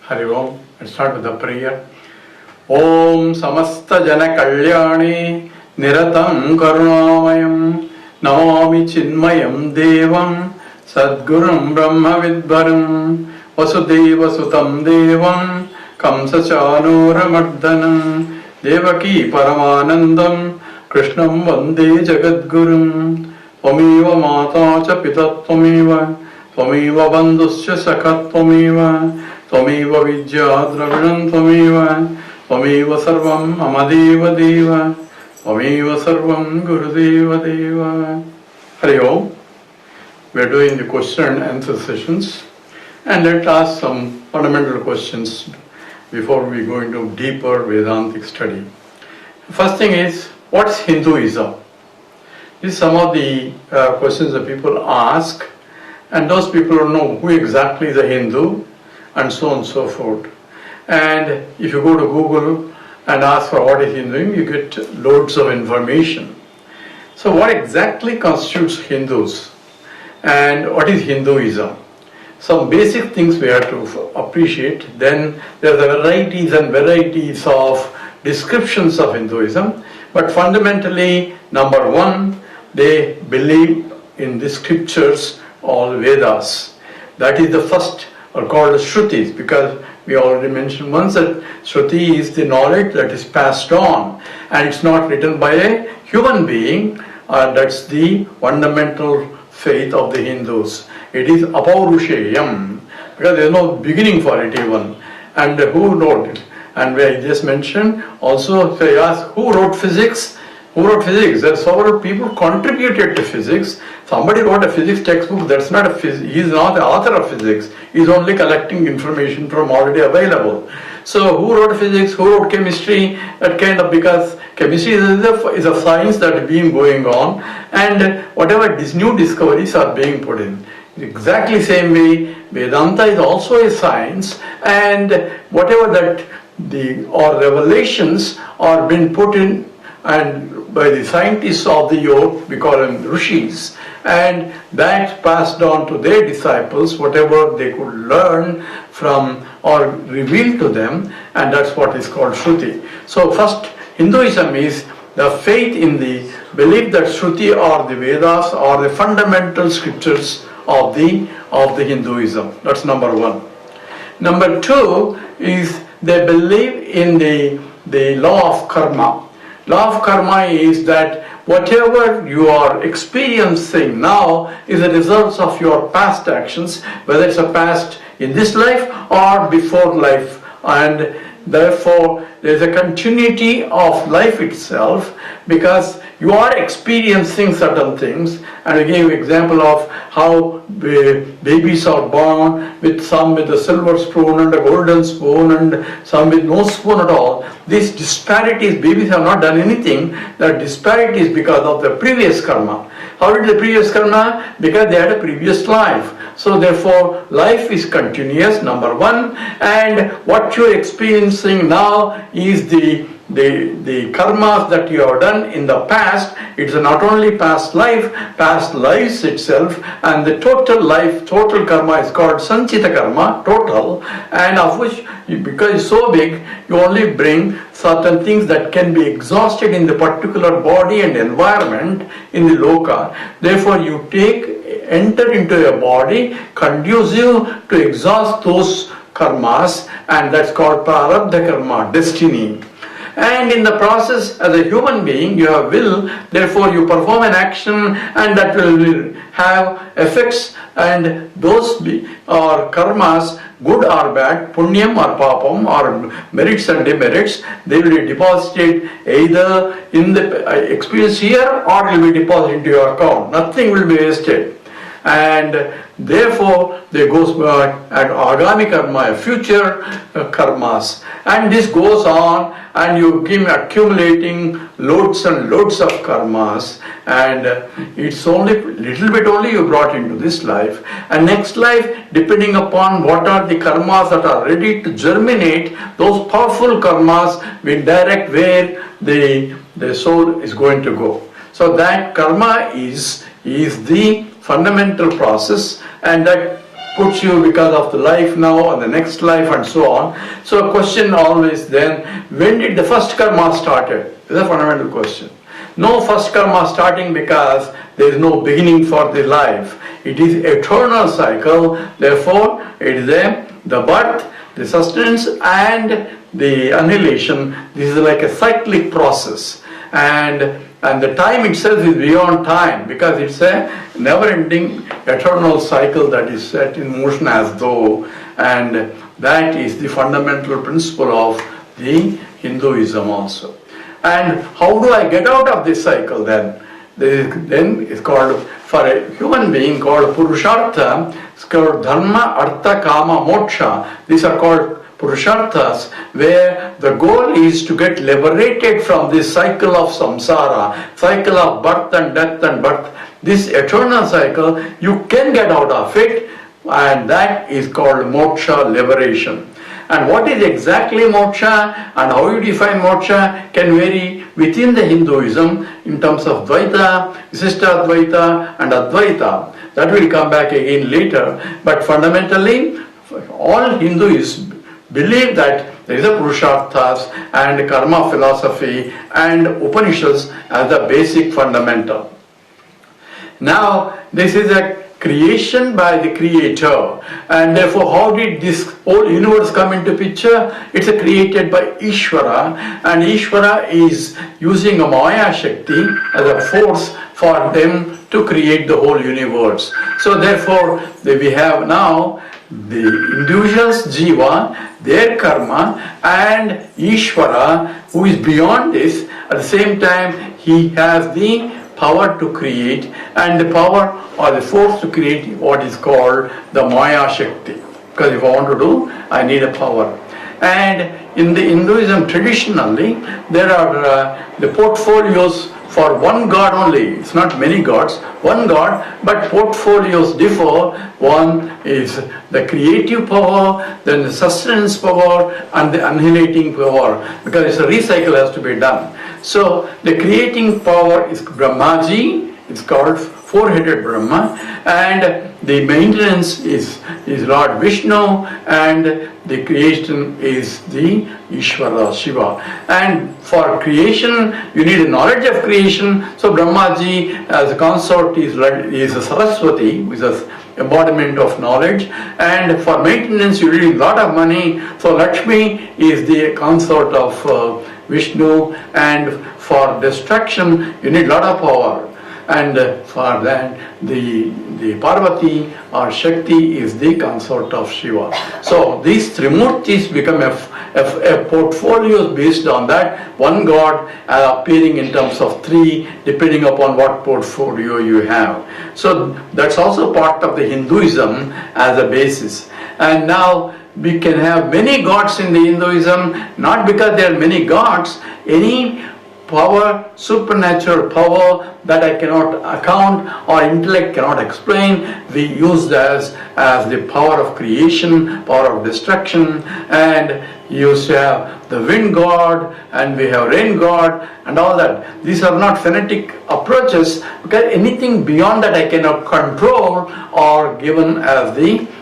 Hari Om. Let's start with the prayer. Om Samasta Jana Kalyani Niratam Karunamayam Namami Chinmayam Devam Sadgurum Brahma Vidvaram Vasudeva Sutam Devam Kamsa Chanuramardanam Devaki Paramanandam Krishnam Vande Jagadgurum Tvameva Mata Cha Pita Tvameva Tvameva Bandhuscha Sakha Tvameva Tvameva Vidya Dravinam Tvameva Tvameva Sarvam Amadeva Deva Tvameva Sarvam Gurudeva Deva. Hari Om. We are doing the question and answer sessions, and let's ask some fundamental questions before we go into deeper Vedantic study. First thing is, what's Hinduism? These are some of the questions that people ask, and those people don't know who exactly is a Hindu, and so on and so forth. And if you go to Google and ask for what is Hinduism, you get loads of information. So what exactly constitutes Hindus? And what is Hinduism? Some basic things we have to appreciate. Then there are varieties and varieties of descriptions of Hinduism. But fundamentally, number one, they believe in the scriptures or Vedas. That is the first, or called as Shrutis, because we already mentioned once that Shruti is the knowledge that is passed on, and it's not written by a human being. That's the fundamental faith of the Hindus. It is apaurusheyam, because there is no beginning for it even. And who wrote it? And we just mentioned also, if I ask who wrote physics? Who wrote physics? There are several people contributed to physics. Somebody wrote a physics textbook. That's not a physics. He is not the author of physics. He is only collecting information from already available. So who wrote physics? Who wrote chemistry? That kind of, because chemistry is a science that is being going on, and whatever these new discoveries are being put in. Exactly same way, Vedanta is also a science, and whatever that or revelations are being put in and by the scientists of the earth, we call them rishis, and that passed on to their disciples whatever they could learn from or reveal to them, and that's what is called Shruti. So first, Hinduism is the faith in the belief that Shruti or the Vedas are the fundamental scriptures of the Hinduism. That's number one. Number two is they believe in the law of karma. Law of karma is that whatever you are experiencing now is a result of your past actions, whether it's a past in this life or before life, and therefore there is a continuity of life itself, because you are experiencing certain things. And I gave an example of how babies are born, with some with a silver spoon and a golden spoon, and some with no spoon at all. These disparities, babies have not done anything. The disparity is because of the previous karma. How did the previous karma? Because they had a previous life. So therefore, life is continuous, number one, and what you are experiencing now is the karmas that you have done in the past. It's not only past life, past lives itself, and the total karma is called sanchita karma, total, and of which, because it's so big, you only bring certain things that can be exhausted in the particular body and environment in the loka. Therefore, you enter into a body conducive to exhaust those karmas, and that's called prarabdha karma, destiny. And in the process, as a human being, you have will, therefore you perform an action, and that will have effects, and those are karmas, good or bad, punyam or papam, or merits and demerits, they will be deposited either in the experience here, or will be deposited into your account. Nothing will be wasted. And therefore, there goes back at agami karma, future karmas, and this goes on, and you keep accumulating loads and loads of karmas, and it's only little bit only you brought into this life, and next life, depending upon what are the karmas that are ready to germinate, those powerful karmas will direct where the soul is going to go. So that karma is the fundamental process, and that puts you because of the life now and the next life and so on. So a question always then, when did the first karma started? Is a fundamental question. No first karma starting because there is no beginning for the life. It is eternal cycle. Therefore, it is the birth, the sustenance and the annihilation. This is like a cyclic process. And the time itself is beyond time because it's a never-ending eternal cycle that is set in motion as though, and that is the fundamental principle of the Hinduism also. And how do I get out of this cycle then? Then it's called, for a human being, called Purushartha. It's called Dharma, Artha, Kama, Moksha. These are called Purusharthas, where the goal is to get liberated from this cycle of samsara, cycle of birth and death and birth. This eternal cycle, you can get out of it, and that is called moksha liberation. And what is exactly moksha and how you define moksha can vary within the Hinduism in terms of Dvaita, Visishtadvaita and Advaita. That will come back again later. But fundamentally, all Hindus believe that there is a Purusharthas and karma philosophy and Upanishads as the basic fundamental. Now, this is a creation by the Creator, and therefore how did this whole universe come into picture? It's created by Ishvara, and Ishvara is using a Maya Shakti as a force for them to create the whole universe. So therefore we have now the individual's jiva, their karma, and Ishvara who is beyond this. At the same time he has the power to create and the power or the force to create what is called the Maya Shakti. Because if I want to do, I need a power. And in the Hinduism traditionally, there are the portfolios for one god only. It's not many gods, one god, but portfolios differ. One is the creative power, then the sustenance power, and the annihilating power, because it's a recycle has to be done. So the creating power is Brahmaji, it's called four-headed Brahma, and the maintenance is Lord Vishnu, and the creation is the Ishvara, Shiva. And for creation, you need a knowledge of creation. So Brahmaji as a consort is a Saraswati, which is embodiment of knowledge. And for maintenance, you need a lot of money. So Lakshmi is the consort of Vishnu, and for destruction, you need a lot of power. And for that, the Parvati or Shakti is the consort of Shiva. So these Trimurtis become a portfolio based on that, one god appearing in terms of three, depending upon what portfolio you have. So that's also part of the Hinduism as a basis. And now we can have many gods in the Hinduism, not because there are many gods, any power, supernatural power that I cannot account or intellect cannot explain, we use as the power of creation, power of destruction, and you have the wind god and we have rain god and all that. These are not phonetic approaches, because anything beyond that I cannot control or given as the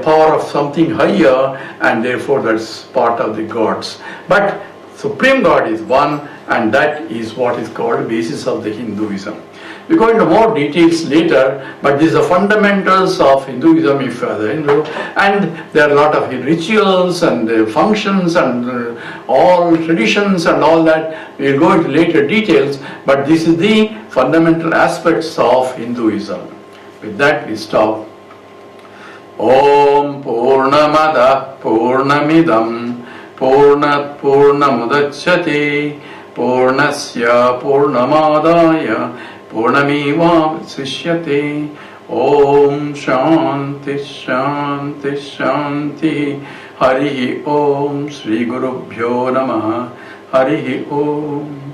power of something higher, and therefore that's part of the gods. But Supreme God is one, and that is what is called the basis of the Hinduism. We go into more details later, but these are fundamentals of Hinduism if you are the Hindu, and there are a lot of rituals and functions and all traditions and all that. We will go into later details, but this is the fundamental aspects of Hinduism. With that we stop. Om Purnamada Purnamidam Purnat Purnamudachyate Purnasya Purnamadaya Purnamivam Sishyate. Om Shanti Shanti Shanti. Harihi Om. Shri Gurubhyo Namaha. Harihi Om.